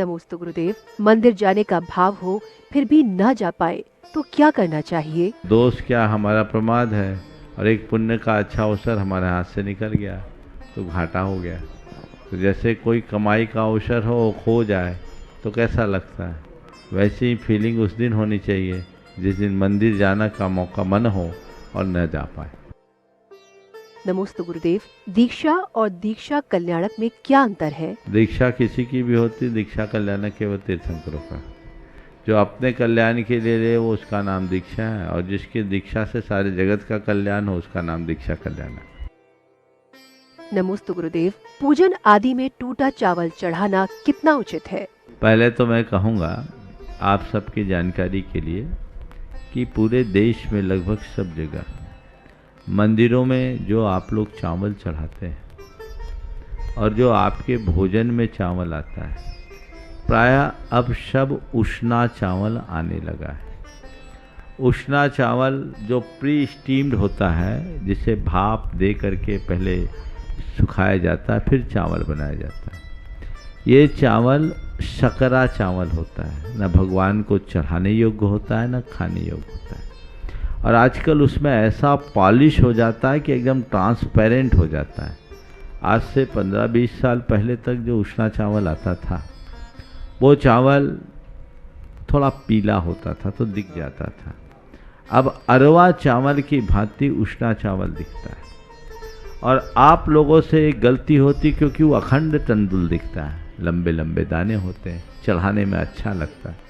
नमोस्तु गुरुदेव। मंदिर जाने का भाव हो फिर भी न जा पाए तो क्या करना चाहिए? दोष क्या हमारा प्रमाद है, और एक पुण्य का अच्छा अवसर हमारे हाथ से निकल गया तो घाटा हो गया। तो जैसे कोई कमाई का अवसर हो वो खो जाए तो कैसा लगता है, वैसी ही फीलिंग उस दिन होनी चाहिए जिस दिन मंदिर जाना का मौका मन हो और न जा पाए। नमोस्तु गुरुदेव। दीक्षा और दीक्षा कल्याणक में क्या अंतर है? दीक्षा किसी की भी होती, दीक्षा कल्याणक केवल तीर्थंकरों का। जो अपने कल्याण के लिए ले वो उसका नाम दीक्षा है, और जिसकी दीक्षा से सारे जगत का कल्याण हो उसका नाम दीक्षा कल्याण है। नमोस्तु गुरुदेव। पूजन आदि में टूटा चावल चढ़ाना कितना उचित है? पहले तो मैं कहूँगा आप सबकी जानकारी के लिए कि पूरे देश में लगभग सब जगह मंदिरों में जो आप लोग चावल चढ़ाते हैं और जो आपके भोजन में चावल आता है, प्रायः अब सब उष्णा चावल आने लगा है। उष्णा चावल जो प्री स्टीम्ड होता है, जिसे भाप दे करके पहले सुखाया जाता है फिर चावल बनाया जाता है, ये चावल शकरा चावल होता है, न भगवान को चढ़ाने योग्य होता है न खाने योग्य होता है। और आजकल उसमें ऐसा पॉलिश हो जाता है कि एकदम ट्रांसपेरेंट हो जाता है। आज से 15-20 साल पहले तक जो उष्णा चावल आता था वो चावल थोड़ा पीला होता था तो दिख जाता था। अब अरवा चावल की भांति उष्णा चावल दिखता है, और आप लोगों से एक गलती होती क्योंकि वो अखंड तंदुल दिखता है, लंबे लंबे दाने होते हैं, चढ़ाने में अच्छा लगता है।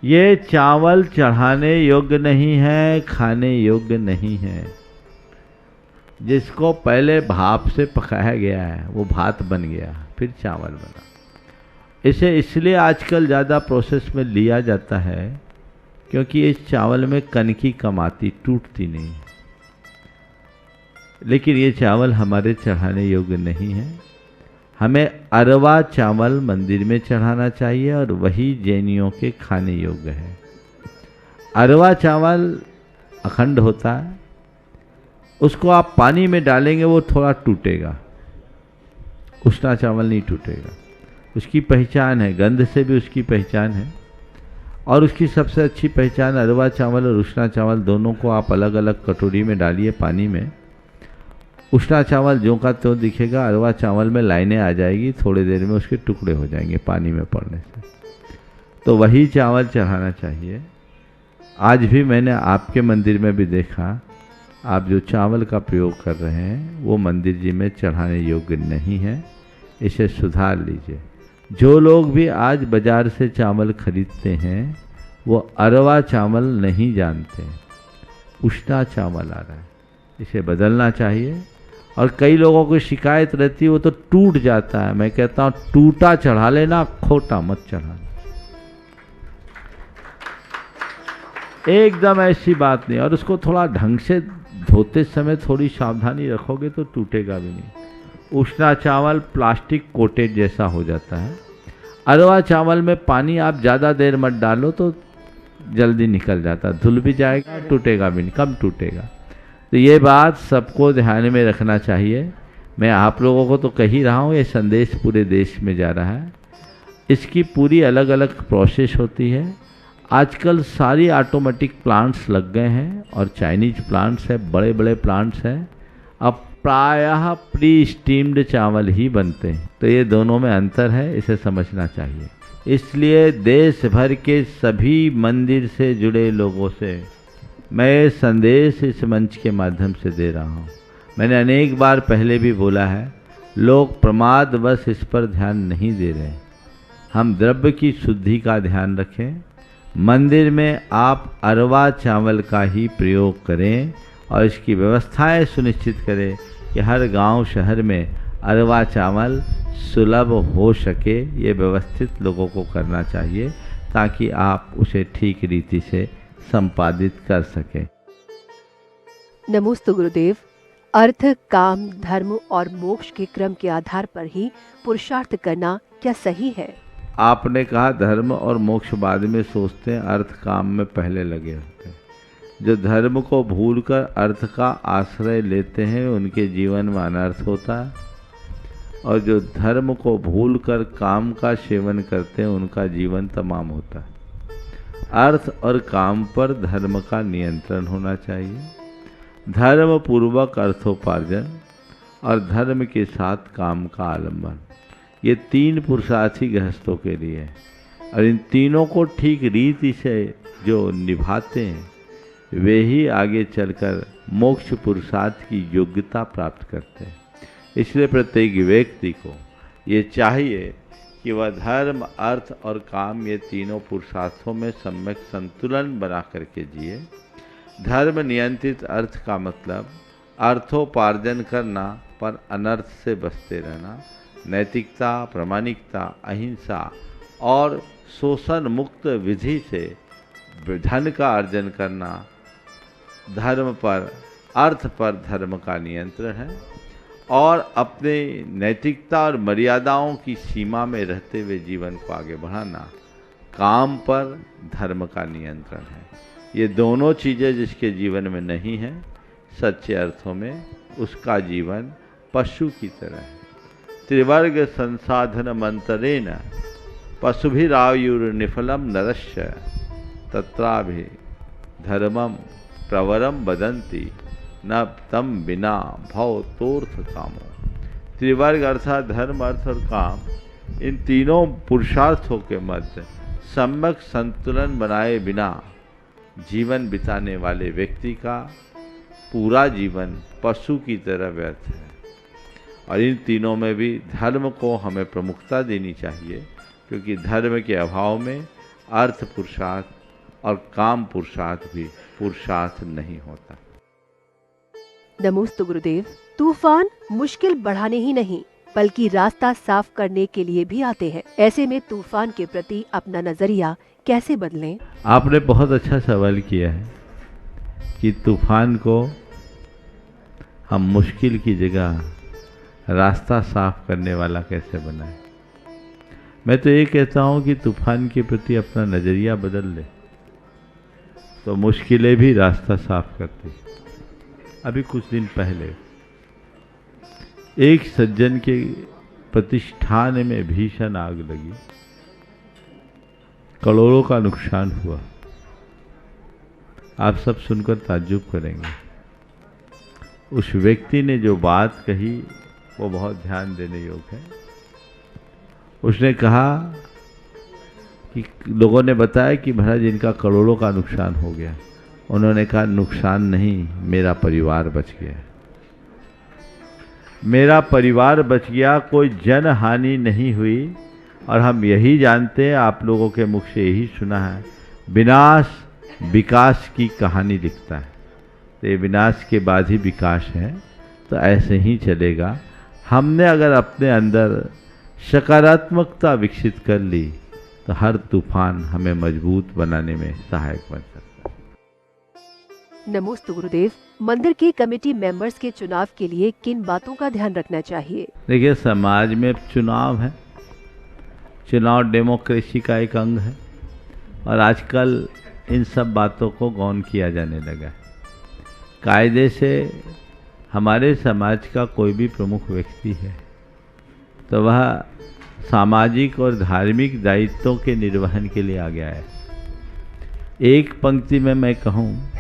ये चावल चढ़ाने योग्य नहीं है, खाने योग्य नहीं है। जिसको पहले भाप से पकाया गया है वो भात बन गया फिर चावल बना। इसे इसलिए आजकल ज़्यादा प्रोसेस में लिया जाता है क्योंकि इस चावल में कनकी कम आती, टूटती नहीं। लेकिन ये चावल हमारे चढ़ाने योग्य नहीं है। हमें अरवा चावल मंदिर में चढ़ाना चाहिए और वही जैनियों के खाने योग्य है। अरवा चावल अखंड होता है, उसको आप पानी में डालेंगे वो थोड़ा टूटेगा, उष्णा चावल नहीं टूटेगा। उसकी पहचान है, गंध से भी उसकी पहचान है, और उसकी सबसे अच्छी पहचान अरवा चावल और उष्णा चावल दोनों को आप अलग अलग कटोरी में डालिए पानी में। उष्णा चावल ज्यों का त्यों दिखेगा, अरवा चावल में लाइनें आ जाएगी, थोड़ी देर में उसके टुकड़े हो जाएंगे पानी में पड़ने से। तो वही चावल चढ़ाना चाहिए। आज भी मैंने आपके मंदिर में भी देखा, आप जो चावल का प्रयोग कर रहे हैं वो मंदिर जी में चढ़ाने योग्य नहीं है, इसे सुधार लीजिए। जो लोग भी आज बाजार से चावल खरीदते हैं वो अरवा चावल नहीं जानते, उष्णा चावल आ रहा है, इसे बदलना चाहिए। और कई लोगों को शिकायत रहती है वो तो टूट जाता है। मैं कहता हूँ टूटा चढ़ा लेना, खोटा मत चढ़ाना। एकदम ऐसी बात नहीं, और उसको थोड़ा ढंग से धोते समय थोड़ी सावधानी रखोगे तो टूटेगा भी नहीं। उष्णा चावल प्लास्टिक कोटेड जैसा हो जाता है। अरवा चावल में पानी आप ज़्यादा देर मत डालो तो जल्दी निकल जाता, धुल भी जाएगा, टूटेगा भी नहीं, कम टूटेगा। तो ये बात सबको ध्यान में रखना चाहिए। मैं आप लोगों को तो कह ही रहा हूँ, ये संदेश पूरे देश में जा रहा है। इसकी पूरी अलग अलग प्रोसेस होती है। आजकल सारी ऑटोमेटिक प्लांट्स लग गए हैं और चाइनीज प्लांट्स है, बड़े बड़े प्लांट्स हैं। अब प्रायः प्री स्टीम्ड चावल ही बनते हैं। तो ये दोनों में अंतर है, इसे समझना चाहिए। इसलिए देश भर के सभी मंदिर से जुड़े लोगों से मैं संदेश इस मंच के माध्यम से दे रहा हूँ। मैंने अनेक बार पहले भी बोला है, लोग प्रमादवश इस पर ध्यान नहीं दे रहे। हम द्रव्य की शुद्धि का ध्यान रखें। मंदिर में आप अरवा चावल का ही प्रयोग करें और इसकी व्यवस्थाएं सुनिश्चित करें कि हर गांव शहर में अरवा चावल सुलभ हो सके। ये व्यवस्थित लोगों को करना चाहिए ताकि आप उसे ठीक रीति से संपादित कर सके। नमोस्तु गुरुदेव। अर्थ, काम, धर्म और मोक्ष के क्रम के आधार पर ही पुरुषार्थ करना क्या सही है? आपने कहा धर्म और मोक्ष बाद में सोचते हैं, अर्थ काम में पहले लगे होते हैं। जो धर्म को भूलकर अर्थ का आश्रय लेते हैं उनके जीवन में अनर्थ होता है। और जो धर्म को भूलकर काम का सेवन करते हैं उनका जीवन तमाम होता है। अर्थ और काम पर धर्म का नियंत्रण होना चाहिए। धर्म पूर्वक अर्थोपार्जन और धर्म के साथ काम का आलंबन, ये तीन पुरुषार्थी गृहस्थों के लिए है। और इन तीनों को ठीक रीति से जो निभाते हैं वे ही आगे चलकर मोक्ष पुरुषार्थ की योग्यता प्राप्त करते हैं। इसलिए प्रत्येक व्यक्ति को ये चाहिए कि वह धर्म, अर्थ और काम, ये तीनों पुरुषार्थों में सम्यक संतुलन बना करके जिए। धर्म नियंत्रित अर्थ का मतलब अर्थोपार्जन करना पर अनर्थ से बचते रहना, नैतिकता, प्रामाणिकता, अहिंसा और शोषण मुक्त विधि से धन का अर्जन करना। धर्म पर, अर्थ पर धर्म का नियंत्रण है और अपने नैतिकता और मर्यादाओं की सीमा में रहते हुए जीवन को आगे बढ़ाना। काम पर धर्म का नियंत्रण है। ये दोनों चीज़ें जिसके जीवन में नहीं है, सच्चे अर्थों में उसका जीवन पशु की तरह है। त्रिवर्ग संसाधन मंत्रेण पशुभिरायुर्निफलम नरस्य तत्राभि धर्मम प्रवरम बदंती न तम बिना भव तोर्थ कामो। त्रिवर्ग अर्थात धर्म, अर्थ और काम, इन तीनों पुरुषार्थों के मध्य सम्यक संतुलन बनाए बिना जीवन बिताने वाले व्यक्ति का पूरा जीवन पशु की तरह व्यर्थ है। और इन तीनों में भी धर्म को हमें प्रमुखता देनी चाहिए, क्योंकि धर्म के अभाव में अर्थ पुरुषार्थ और काम पुरुषार्थ भी पुरुषार्थ नहीं होता। नमोस्तु गुरुदेव। तूफान मुश्किल बढ़ाने ही नहीं बल्कि रास्ता साफ करने के लिए भी आते हैं। ऐसे में तूफान के प्रति अपना नजरिया कैसे बदलें? आपने बहुत अच्छा सवाल किया है कि तूफान को हम मुश्किल की जगह रास्ता साफ करने वाला कैसे बनाएं। मैं तो ये कहता हूँ कि तूफान के प्रति अपना नजरिया बदल ले तो मुश्किलें भी रास्ता साफ करती। अभी कुछ दिन पहले एक सज्जन के प्रतिष्ठान में भीषण आग लगी, करोड़ों का नुकसान हुआ। आप सब सुनकर ताज्जुब करेंगे। उस व्यक्ति ने जो बात कही वो बहुत ध्यान देने योग्य है। उसने कहा कि लोगों ने बताया कि महाराज इनका करोड़ों का नुकसान हो गया। उन्होंने कहा नुकसान नहीं, मेरा परिवार बच गया। मेरा परिवार बच गया, कोई जन हानि नहीं हुई। और हम यही जानते हैं, आप लोगों के मुख से यही सुना है, विनाश विकास की कहानी लिखता है। तो ये विनाश के बाद ही विकास है, तो ऐसे ही चलेगा। हमने अगर अपने अंदर सकारात्मकता विकसित कर ली तो हर तूफान हमें मजबूत बनाने में सहायक बन सकता है। नमोस्तु गुरुदेव। मंदिर के कमेटी मेंबर्स के चुनाव के लिए किन बातों का ध्यान रखना चाहिए? देखिए, समाज में चुनाव है, चुनाव डेमोक्रेसी का एक अंग है और आजकल इन सब बातों को गौन किया जाने लगा। कायदे से हमारे समाज का कोई भी प्रमुख व्यक्ति है तो वह सामाजिक और धार्मिक दायित्वों के निर्वहन के लिए आ गया है। एक पंक्ति में मैं कहूँ,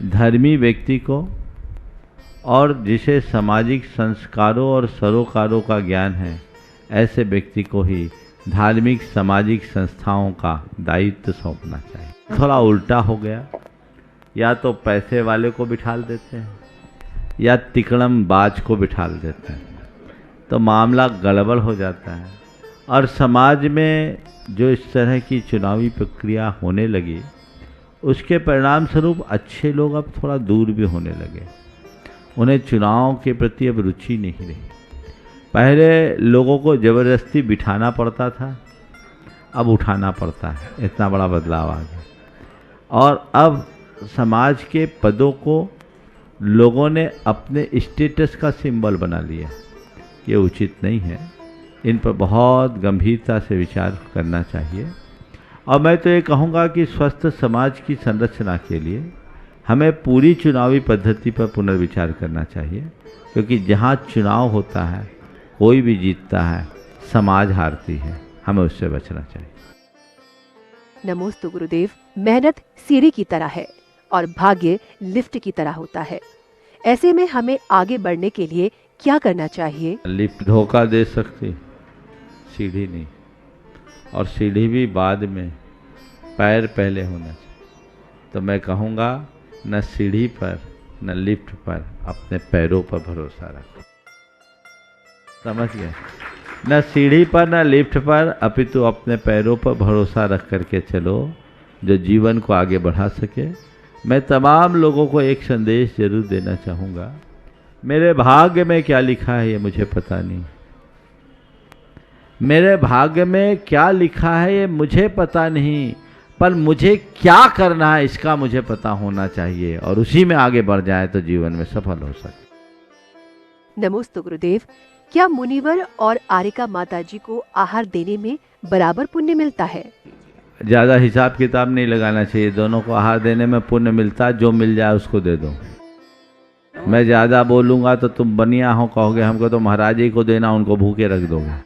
धर्मी व्यक्ति को और जिसे सामाजिक संस्कारों और सरोकारों का ज्ञान है, ऐसे व्यक्ति को ही धार्मिक सामाजिक संस्थाओं का दायित्व सौंपना चाहिए। थोड़ा उल्टा हो गया, या तो पैसे वाले को बिठाल देते हैं या तिकड़म बाज को बिठाल देते हैं, तो मामला गड़बड़ हो जाता है। और समाज में जो इस तरह की चुनावी प्रक्रिया होने लगी, उसके परिणाम स्वरूप अच्छे लोग अब थोड़ा दूर भी होने लगे। उन्हें चुनाव के प्रति अब रुचि नहीं रही। पहले लोगों को ज़बरदस्ती बिठाना पड़ता था, अब उठाना पड़ता है। इतना बड़ा बदलाव आ गया। और अब समाज के पदों को लोगों ने अपने स्टेटस का सिंबल बना लिया। ये उचित नहीं है। इन पर बहुत गंभीरता से विचार करना चाहिए। और मैं तो ये कहूँगा कि स्वस्थ समाज की संरचना के लिए हमें पूरी चुनावी पद्धति पर पुनर्विचार करना चाहिए, क्योंकि जहाँ चुनाव होता है कोई भी जीतता है, समाज हारती है। हमें उससे बचना चाहिए। नमोस्तु गुरुदेव। मेहनत सीढ़ी की तरह है और भाग्य लिफ्ट की तरह होता है। ऐसे में हमें आगे बढ़ने के लिए क्या करना चाहिए? लिफ्ट धोखा दे सकती, सीढ़ी नहीं। और सीढ़ी भी बाद में, पैर पहले होना चाहिए। तो मैं कहूँगा, न सीढ़ी पर न लिफ्ट पर, अपने पैरों पर भरोसा रखो। समझ गए? न सीढ़ी पर न लिफ्ट पर, अपितु अपने पैरों पर भरोसा रख करके चलो, जो जीवन को आगे बढ़ा सके। मैं तमाम लोगों को एक संदेश जरूर देना चाहूँगा। मेरे भाग्य में क्या लिखा है ये मुझे पता नहीं, मेरे भाग्य में क्या लिखा है ये मुझे पता नहीं, पर मुझे क्या करना है इसका मुझे पता होना चाहिए, और उसी में आगे बढ़ जाए तो जीवन में सफल हो सकते। नमोस्तु गुरुदेव। क्या मुनिवर और आरिका माताजी को आहार देने में बराबर पुण्य मिलता है? ज़्यादा हिसाब किताब नहीं लगाना चाहिए। दोनों को आहार देने में पुण्य मिलता है, जो मिल जाए उसको दे दो। मैं ज़्यादा बोलूँगा तो तुम बनिया हो कहोगे, हमको तो महाराज जी को देना, उनको भूखे रख दोगे।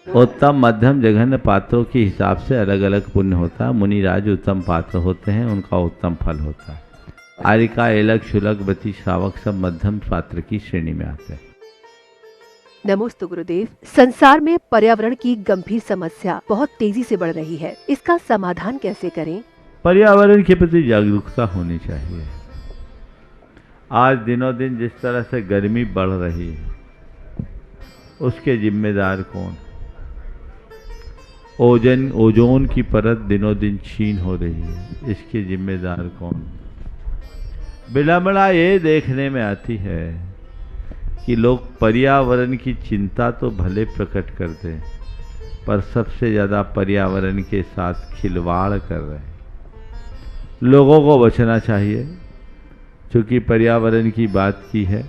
उत्तम मध्यम जघन्य पात्रों के हिसाब से अलग अलग पुण्य होता है। मुनिराज उत्तम पात्र होते हैं, उनका उत्तम फल होता है। आरिका, एलक, शुलक, बती, श्रावक सब मध्यम पात्र की श्रेणी में आते हैं। नमोस्तु गुरुदेव। संसार में पर्यावरण की गंभीर समस्या बहुत तेजी से बढ़ रही है, इसका समाधान कैसे करें? पर्यावरण के प्रति जागरूकता होनी चाहिए। आज दिनों दिन जिस तरह से गर्मी बढ़ रही है, उसके जिम्मेदार कौन? ओजोन की परत दिनों दिन क्षीण हो रही है, इसके जिम्मेदार कौन? विडंबना ये देखने में आती है कि लोग पर्यावरण की चिंता तो भले प्रकट करते हैं, पर सबसे ज़्यादा पर्यावरण के साथ खिलवाड़ कर रहे हैं। लोगों को बचना चाहिए। चूँकि पर्यावरण की बात की है,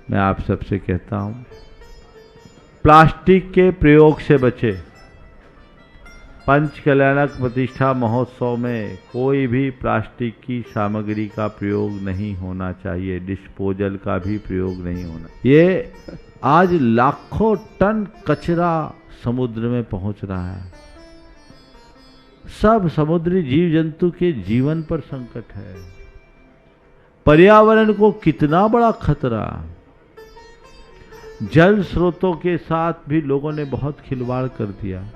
मैं आप सबसे कहता हूँ, प्लास्टिक के प्रयोग से बचे। पंच कल्याणक प्रतिष्ठा महोत्सव में कोई भी प्लास्टिक की सामग्री का प्रयोग नहीं होना चाहिए, डिस्पोजल का भी प्रयोग नहीं होना। ये आज लाखों टन कचरा समुद्र में पहुंच रहा है। सब समुद्री जीव जंतु के जीवन पर संकट है। पर्यावरण को कितना बड़ा खतरा। जल स्रोतों के साथ भी लोगों ने बहुत खिलवाड़ कर दिया।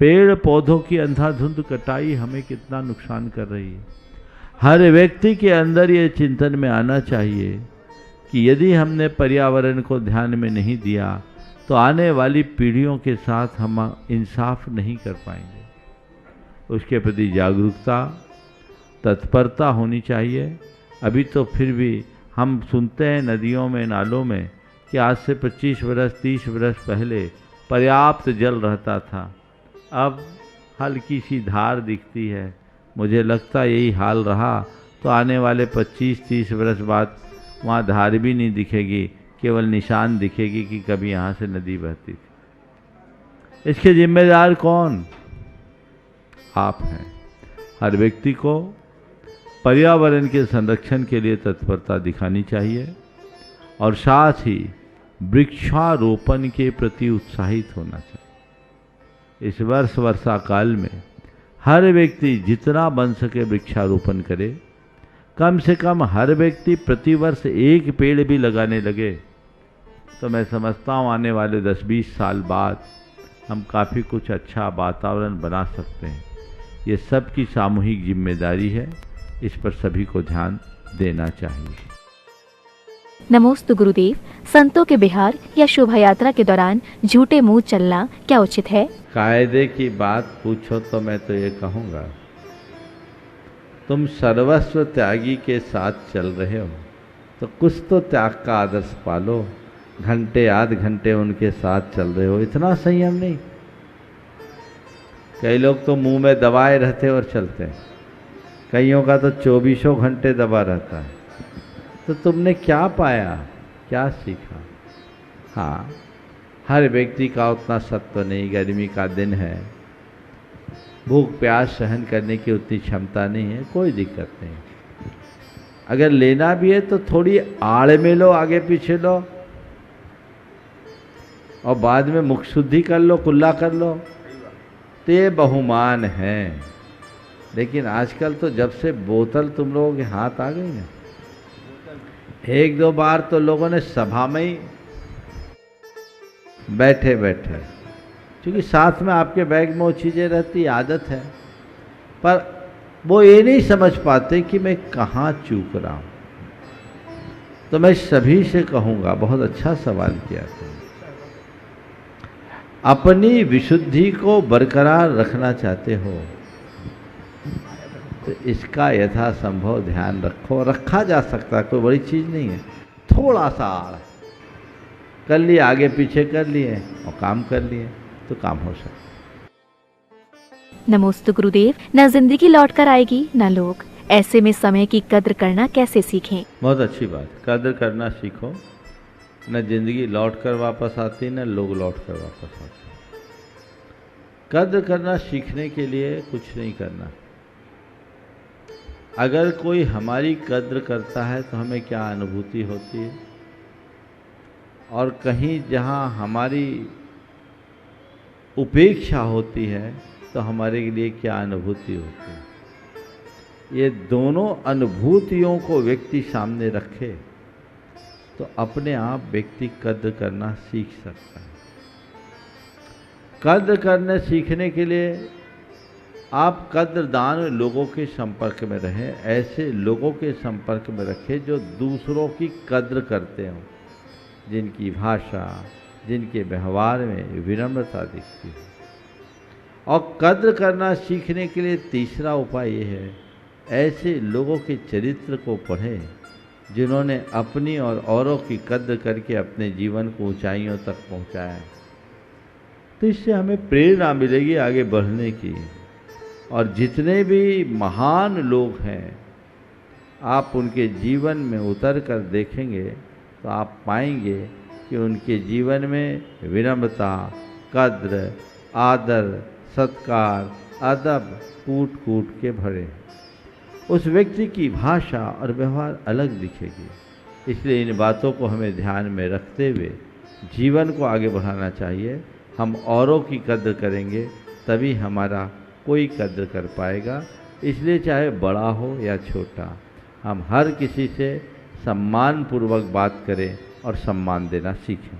पेड़ पौधों की अंधाधुंध कटाई हमें कितना नुकसान कर रही है। हर व्यक्ति के अंदर ये चिंतन में आना चाहिए कि यदि हमने पर्यावरण को ध्यान में नहीं दिया तो आने वाली पीढ़ियों के साथ हम इंसाफ नहीं कर पाएंगे। उसके प्रति जागरूकता, तत्परता होनी चाहिए। अभी तो फिर भी हम सुनते हैं नदियों में, नालों में कि आज से 25 वर्ष 30 वर्ष पहले पर्याप्त जल रहता था, अब हल्की सी धार दिखती है। मुझे लगता यही हाल रहा तो आने वाले 25-30 वर्ष बाद वहाँ धार भी नहीं दिखेगी, केवल निशान दिखेगी कि कभी यहाँ से नदी बहती थी। इसके जिम्मेदार कौन? आप हैं। हर व्यक्ति को पर्यावरण के संरक्षण के लिए तत्परता दिखानी चाहिए और साथ ही वृक्षारोपण के प्रति उत्साहित होना चाहिए। इस वर्षा काल में हर व्यक्ति जितना बन सके वृक्षारोपण करे। कम से कम हर व्यक्ति प्रतिवर्ष एक पेड़ भी लगाने लगे तो मैं समझता हूँ आने वाले 10-20 साल बाद हम काफ़ी कुछ अच्छा वातावरण बना सकते हैं। ये सबकी सामूहिक जिम्मेदारी है, इस पर सभी को ध्यान देना चाहिए। नमोस्तु गुरुदेव। संतों के बिहार या शोभा यात्रा के दौरान झूठे मुंह चलना क्या उचित है? कायदे की बात पूछो तो मैं तो ये कहूँगा, तुम सर्वस्व त्यागी के साथ चल रहे हो तो कुछ तो त्याग का आदर्श पालो। घंटे आध घंटे उनके साथ चल रहे हो, इतना संयम नहीं। कई लोग तो मुंह में दबाए रहते और चलते हैं, कईयों का तो 24 घंटे दबा रहता है। तो तुमने क्या पाया, क्या सीखा? हाँ, हर व्यक्ति का उतना सत्व नहीं। गर्मी का दिन है, भूख प्यास सहन करने की उतनी क्षमता नहीं है, कोई दिक्कत नहीं। अगर लेना भी है तो थोड़ी आड़ में लो, आगे पीछे लो। और बाद में मुख शुद्धि कर लो, कुल्ला कर लो, तो ये बहुमान है। लेकिन आजकल तो जब से बोतल तुम लोगों के हाथ आ गई ना, एक दो बार तो लोगों ने सभा में ही बैठे बैठे, क्योंकि साथ में आपके बैग में वो चीज़ें रहती, आदत है, पर वो ये नहीं समझ पाते कि मैं कहाँ चूक रहा हूँ। तो मैं सभी से कहूँगा, बहुत अच्छा सवाल किया तुमने। अपनी विशुद्धि को बरकरार रखना चाहते हो तो इसका यथासंभव ध्यान रखो। रखा जा सकता, कोई बड़ी चीज़ नहीं है। थोड़ा सा आड़ कर लिए, आगे पीछे कर लिए और काम कर लिए तो काम हो सकता। नमोस्तु गुरुदेव। न जिंदगी लौट कर आएगी न लोग, ऐसे में समय की कद्र करना कैसे सीखें? बहुत अच्छी बात, कद्र करना सीखो। न जिंदगी लौट कर वापस आती, न लोग लौट कर वापस आते। कद्र करना सीखने के लिए कुछ नहीं करना। अगर कोई हमारी कद्र करता है तो हमें क्या अनुभूति होती है, और कहीं जहाँ हमारी उपेक्षा होती है तो हमारे लिए क्या अनुभूति होती है। ये दोनों अनुभूतियों को व्यक्ति सामने रखे तो अपने आप व्यक्ति कद्र करना सीख सकता है। कद्र करने सीखने के लिए आप कद्रदान लोगों के संपर्क में रहें, ऐसे लोगों के संपर्क में रखें जो दूसरों की कद्र करते हों, जिनकी भाषा, जिनके व्यवहार में विनम्रता दिखती है। और कद्र करना सीखने के लिए तीसरा उपाय ये है, ऐसे लोगों के चरित्र को पढ़ें जिन्होंने अपनी और औरों की कद्र करके अपने जीवन को ऊंचाइयों तक पहुंचाया है। तो इससे हमें प्रेरणा मिलेगी आगे बढ़ने की। और जितने भी महान लोग हैं, आप उनके जीवन में उतर कर देखेंगे तो आप पाएंगे कि उनके जीवन में विनम्रता, कद्र, आदर, सत्कार, अदब कूट कूट के भरे। उस व्यक्ति की भाषा और व्यवहार अलग दिखेगी। इसलिए इन बातों को हमें ध्यान में रखते हुए जीवन को आगे बढ़ाना चाहिए। हम औरों की कद्र करेंगे तभी हमारा कोई कद्र कर पाएगा। इसलिए चाहे बड़ा हो या छोटा, हम हर किसी से सम्मानपूर्वक बात करें और सम्मान देना सीखें।